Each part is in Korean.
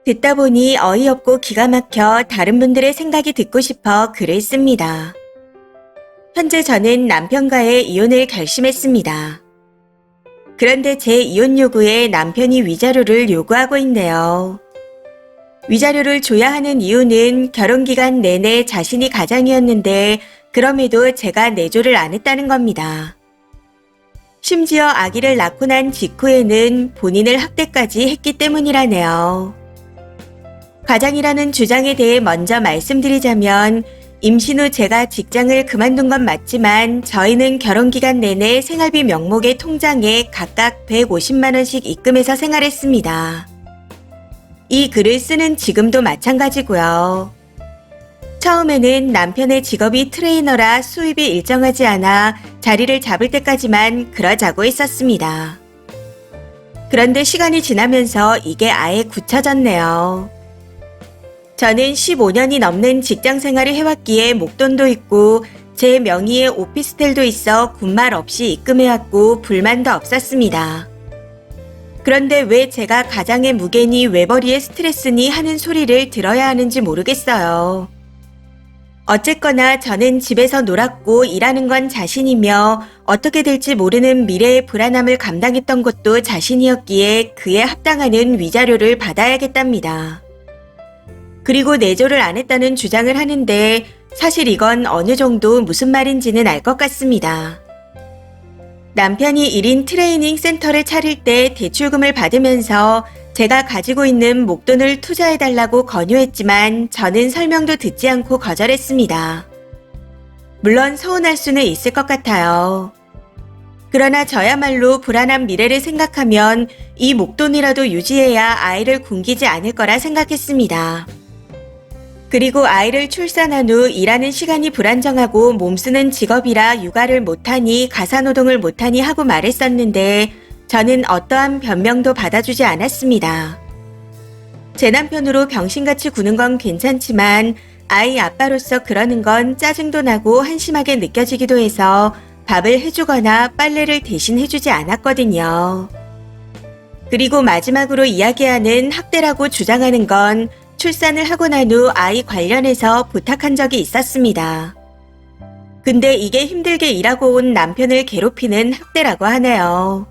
듣다 보니 어이없고 기가 막혀 다른 분들의 생각이 듣고 싶어 글을 씁니다. 현재 저는 남편과의 이혼을 결심했습니다. 그런데 제 이혼 요구에 남편이 위자료를 요구하고 있네요. 위자료를 줘야 하는 이유는 결혼 기간 내내 자신이 가장이었는데 그럼에도 제가 내조를 안 했다는 겁니다. 심지어 아기를 낳고 난 직후에는 본인을 학대까지 했기 때문이라네요. 가장이라는 주장에 대해 먼저 말씀드리자면 임신 후 제가 직장을 그만둔 건 맞지만 저희는 결혼 기간 내내 생활비 명목의 통장에 각각 150만 원씩 입금해서 생활했습니다. 이 글을 쓰는 지금도 마찬가지고요. 처음에는 남편의 직업이 트레이너라 수입이 일정하지 않아 자리를 잡을 때까지만 그러자고 했었습니다. 그런데 시간이 지나면서 이게 아예 굳혀졌네요. 저는 15년이 넘는 직장 생활을 해왔기에 목돈도 있고 제 명의의 오피스텔도 있어 군말 없이 입금해왔고 불만도 없었습니다. 그런데 왜 제가 가장의 무게니 외벌이의 스트레스니 하는 소리를 들어야 하는지 모르겠어요. 어쨌거나 저는 집에서 놀았고 일하는 건 자신이며 어떻게 될지 모르는 미래의 불안함을 감당했던 것도 자신이었기에 그에 합당하는 위자료를 받아야겠답니다. 그리고 내조를 안 했다는 주장을 하는데 사실 이건 어느 정도 무슨 말인지는 알 것 같습니다. 남편이 1인 트레이닝 센터를 차릴 때 대출금을 받으면서 제가 가지고 있는 목돈을 투자해달라고 권유했지만 저는 설명도 듣지 않고 거절했습니다. 물론 서운할 수는 있을 것 같아요. 그러나 저야말로 불안한 미래를 생각하면 이 목돈이라도 유지해야 아이를 굶기지 않을 거라 생각했습니다. 그리고 아이를 출산한 후 일하는 시간이 불안정하고 몸쓰는 직업이라 육아를 못하니 가사노동을 못하니 하고 말했었는데 저는 어떠한 변명도 받아주지 않았습니다. 제 남편으로 병신같이 구는 건 괜찮지만 아이 아빠로서 그러는 건 짜증도 나고 한심하게 느껴지기도 해서 밥을 해주거나 빨래를 대신 해주지 않았거든요. 그리고 마지막으로 이야기하는 학대라고 주장하는 건 출산을 하고 난 후 아이 관련해서 부탁한 적이 있었습니다. 근데 이게 힘들게 일하고 온 남편을 괴롭히는 학대라고 하네요.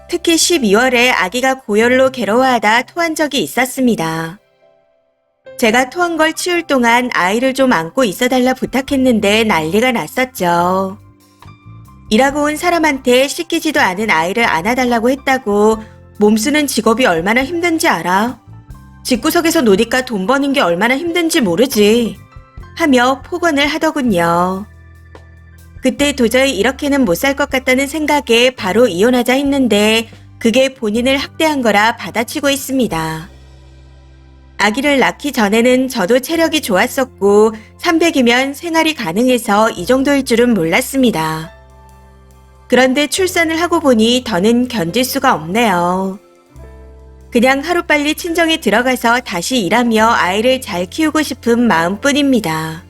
특히 12월에 아기가 고열로 괴로워하다 토한 적이 있었습니다. 제가 토한 걸 치울 동안 아이를 좀 안고 있어달라 부탁했는데 난리가 났었죠. 일하고 온 사람한테 씻기지도 않은 아이를 안아달라고 했다고 몸쓰는 직업이 얼마나 힘든지 알아? 집구석에서 노니까 돈 버는 게 얼마나 힘든지 모르지 하며 폭언을 하더군요. 그때 도저히 이렇게는 못 살 것 같다는 생각에 바로 이혼하자 했는데 그게 본인을 학대한 거라 받아치고 있습니다. 아기를 낳기 전에는 저도 체력이 좋았었고 300이면 생활이 가능해서 이 정도일 줄은 몰랐습니다. 그런데 출산을 하고 보니 더는 견딜 수가 없네요. 그냥 하루빨리 친정에 들어가서 다시 일하며 아이를 잘 키우고 싶은 마음뿐입니다.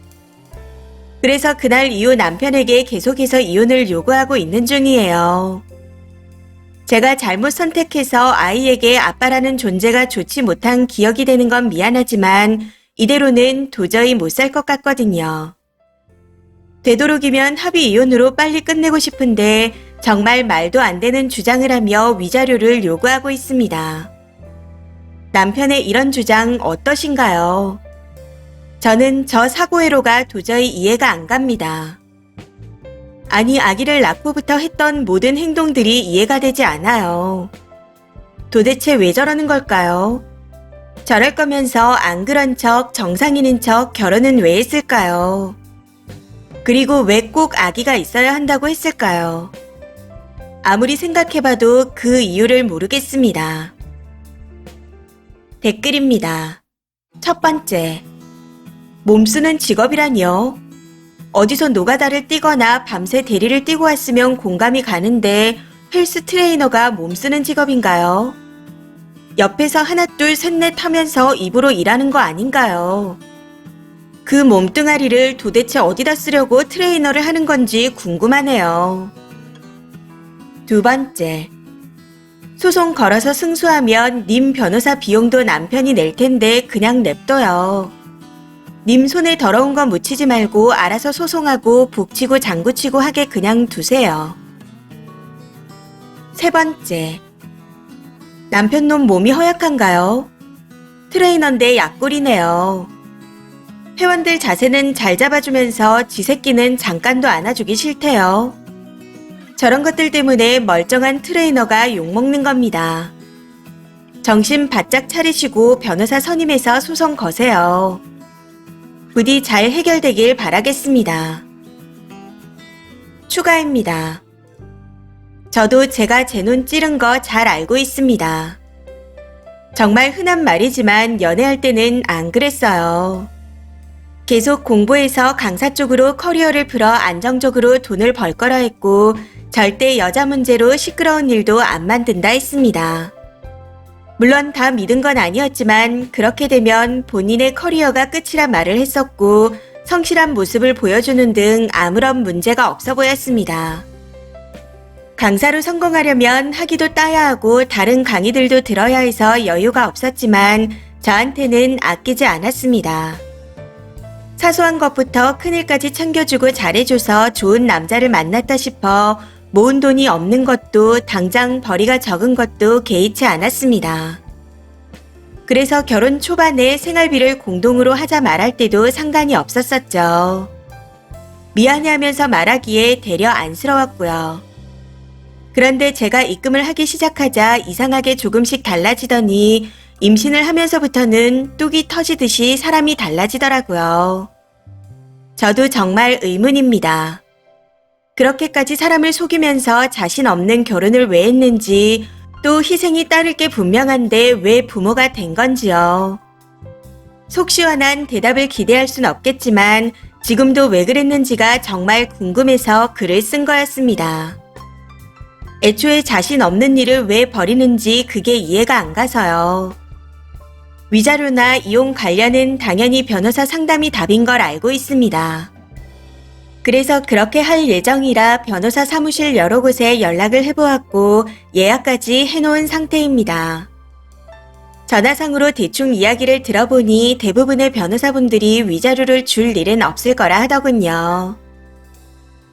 그래서 그날 이후 남편에게 계속해서 이혼을 요구하고 있는 중이에요. 제가 잘못 선택해서 아이에게 아빠라는 존재가 좋지 못한 기억이 되는 건 미안하지만 이대로는 도저히 못 살 것 같거든요. 되도록이면 합의 이혼으로 빨리 끝내고 싶은데 정말 말도 안 되는 주장을 하며 위자료를 요구하고 있습니다. 남편의 이런 주장 어떠신가요? 저는 저 사고회로가 도저히 이해가 안 갑니다. 아니, 아기를 낳고부터 했던 모든 행동들이 이해가 되지 않아요. 도대체 왜 저러는 걸까요? 저럴 거면서 안 그런 척, 정상인인 척 결혼은 왜 했을까요? 그리고 왜 꼭 아기가 있어야 한다고 했을까요? 아무리 생각해봐도 그 이유를 모르겠습니다. 댓글입니다. 첫 번째, 몸쓰는 직업이라뇨? 어디서 노가다를 뛰거나 밤새 대리를 뛰고 왔으면 공감이 가는데 헬스 트레이너가 몸쓰는 직업인가요? 옆에서 하나 둘 셋넷 하면서 입으로 일하는 거 아닌가요? 그 몸뚱아리를 도대체 어디다 쓰려고 트레이너를 하는 건지 궁금하네요. 두 번째, 소송 걸어서 승소하면 님 변호사 비용도 남편이 낼 텐데 그냥 냅둬요. 님 손에 더러운 거 묻히지 말고 알아서 소송하고 북치고 장구치고 하게 그냥 두세요. 세 번째, 남편 놈 몸이 허약한가요? 트레이너인데 약골이네요. 회원들 자세는 잘 잡아주면서 지 새끼는 잠깐도 안아주기 싫대요. 저런 것들 때문에 멀쩡한 트레이너가 욕먹는 겁니다. 정신 바짝 차리시고 변호사 선임해서 소송 거세요. 부디 잘 해결되길 바라겠습니다. 추가입니다. 저도 제가 제 눈 찌른 거 잘 알고 있습니다. 정말 흔한 말이지만 연애할 때는 안 그랬어요. 계속 공부해서 강사 쪽으로 커리어를 풀어 안정적으로 돈을 벌 거라 했고 절대 여자 문제로 시끄러운 일도 안 만든다 했습니다. 물론 다 믿은 건 아니었지만 그렇게 되면 본인의 커리어가 끝이라 말을 했었고 성실한 모습을 보여주는 등 아무런 문제가 없어 보였습니다. 강사로 성공하려면 학위도 따야 하고 다른 강의들도 들어야 해서 여유가 없었지만 저한테는 아끼지 않았습니다. 사소한 것부터 큰일까지 챙겨주고 잘해줘서 좋은 남자를 만났다 싶어 모은 돈이 없는 것도 당장 벌이가 적은 것도 개의치 않았습니다. 그래서 결혼 초반에 생활비를 공동으로 하자 말할 때도 상관이 없었었죠. 미안해하면서 말하기에 되려 안쓰러웠고요. 그런데 제가 입금을 하기 시작하자 이상하게 조금씩 달라지더니 임신을 하면서부터는 뚝이 터지듯이 사람이 달라지더라고요. 저도 정말 의문입니다. 그렇게까지 사람을 속이면서 자신 없는 결혼을 왜 했는지 또 희생이 따를 게 분명한데 왜 부모가 된 건지요. 속 시원한 대답을 기대할 순 없겠지만 지금도 왜 그랬는지가 정말 궁금해서 글을 쓴 거였습니다. 애초에 자신 없는 일을 왜 버리는지 그게 이해가 안 가서요. 위자료나 이혼 관련은 당연히 변호사 상담이 답인 걸 알고 있습니다. 그래서 그렇게 할 예정이라 변호사 사무실 여러 곳에 연락을 해보았고 예약까지 해놓은 상태입니다. 전화상으로 대충 이야기를 들어보니 대부분의 변호사분들이 위자료를 줄 일은 없을 거라 하더군요.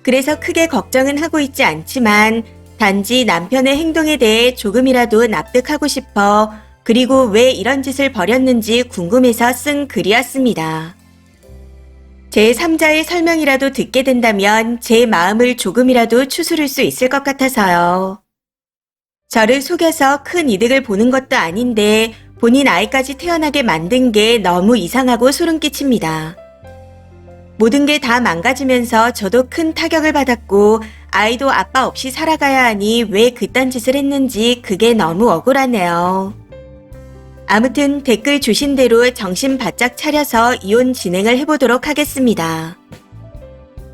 그래서 크게 걱정은 하고 있지 않지만 단지 남편의 행동에 대해 조금이라도 납득하고 싶어 그리고 왜 이런 짓을 벌였는지 궁금해서 쓴 글이었습니다. 제 3자의 설명이라도 듣게 된다면 제 마음을 조금이라도 추스를 수 있을 것 같아서요. 저를 속여서 큰 이득을 보는 것도 아닌데 본인 아이까지 태어나게 만든 게 너무 이상하고 소름 끼칩니다. 모든 게 다 망가지면서 저도 큰 타격을 받았고 아이도 아빠 없이 살아가야 하니 왜 그딴 짓을 했는지 그게 너무 억울하네요. 아무튼 댓글 주신 대로 정신 바짝 차려서 이혼 진행을 해보도록 하겠습니다.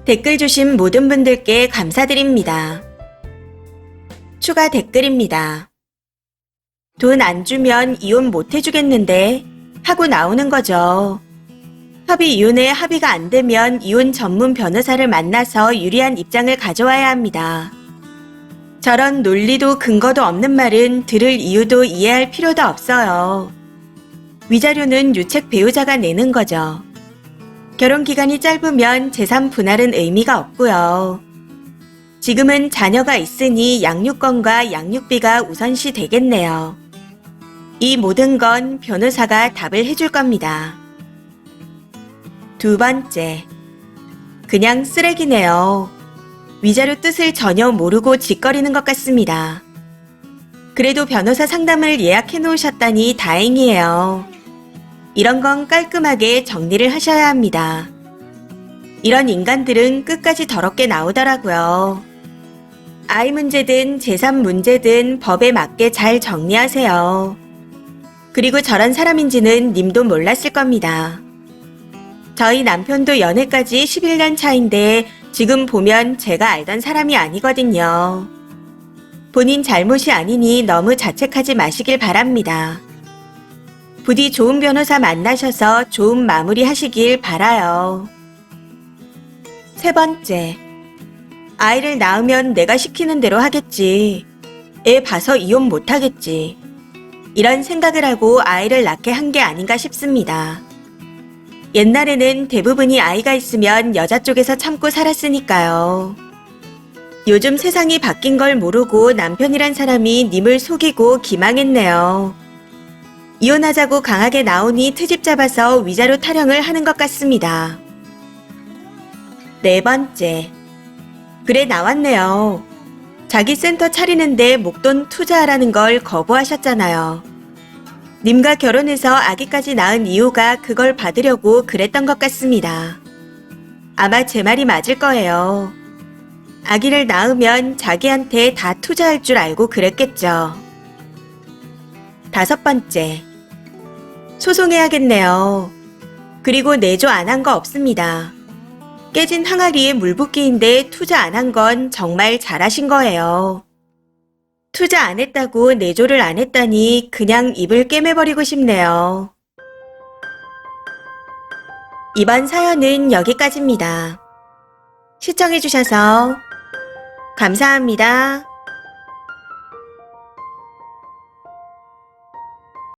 댓글 주신 모든 분들께 감사드립니다. 추가 댓글입니다. 돈 안 주면 이혼 못 해주겠는데 하고 나오는 거죠. 협의 이혼에 합의가 안 되면 이혼 전문 변호사를 만나서 유리한 입장을 가져와야 합니다. 저런 논리도 근거도 없는 말은 들을 이유도 이해할 필요도 없어요. 위자료는 유책 배우자가 내는 거죠. 결혼 기간이 짧으면 재산 분할은 의미가 없고요. 지금은 자녀가 있으니 양육권과 양육비가 우선시 되겠네요. 이 모든 건 변호사가 답을 해줄 겁니다. 두 번째, 그냥 쓰레기네요. 위자료 뜻을 전혀 모르고 짓거리는 것 같습니다. 그래도 변호사 상담을 예약해 놓으셨다니 다행이에요. 이런 건 깔끔하게 정리를 하셔야 합니다. 이런 인간들은 끝까지 더럽게 나오더라고요. 아이 문제든 재산 문제든 법에 맞게 잘 정리하세요. 그리고 저런 사람인지는 님도 몰랐을 겁니다. 저희 남편도 연애까지 11년 차인데 지금 보면 제가 알던 사람이 아니거든요. 본인 잘못이 아니니 너무 자책하지 마시길 바랍니다. 부디 좋은 변호사 만나셔서 좋은 마무리 하시길 바라요. 세 번째, 아이를 낳으면 내가 시키는 대로 하겠지. 애 봐서 이혼 못하겠지. 이런 생각을 하고 아이를 낳게 한 게 아닌가 싶습니다. 옛날에는 대부분이 아이가 있으면 여자 쪽에서 참고 살았으니까요. 요즘 세상이 바뀐 걸 모르고 남편이란 사람이 님을 속이고 기망했네요. 이혼하자고 강하게 나오니 트집 잡아서 위자료 타령을 하는 것 같습니다. 네 번째. 그래 나왔네요. 자기 센터 차리는데 목돈 투자하라는 걸 거부하셨잖아요. 님과 결혼해서 아기까지 낳은 이유가 그걸 받으려고 그랬던 것 같습니다. 아마 제 말이 맞을 거예요. 아기를 낳으면 자기한테 다 투자할 줄 알고 그랬겠죠. 다섯 번째. 소송해야겠네요. 그리고 내조 안 한 거 없습니다. 깨진 항아리에 물 붓기인데 투자 안 한 건 정말 잘하신 거예요. 투자 안 했다고 내조를 안 했다니 그냥 입을 꿰매버리고 싶네요. 이번 사연은 여기까지입니다. 시청해주셔서 감사합니다.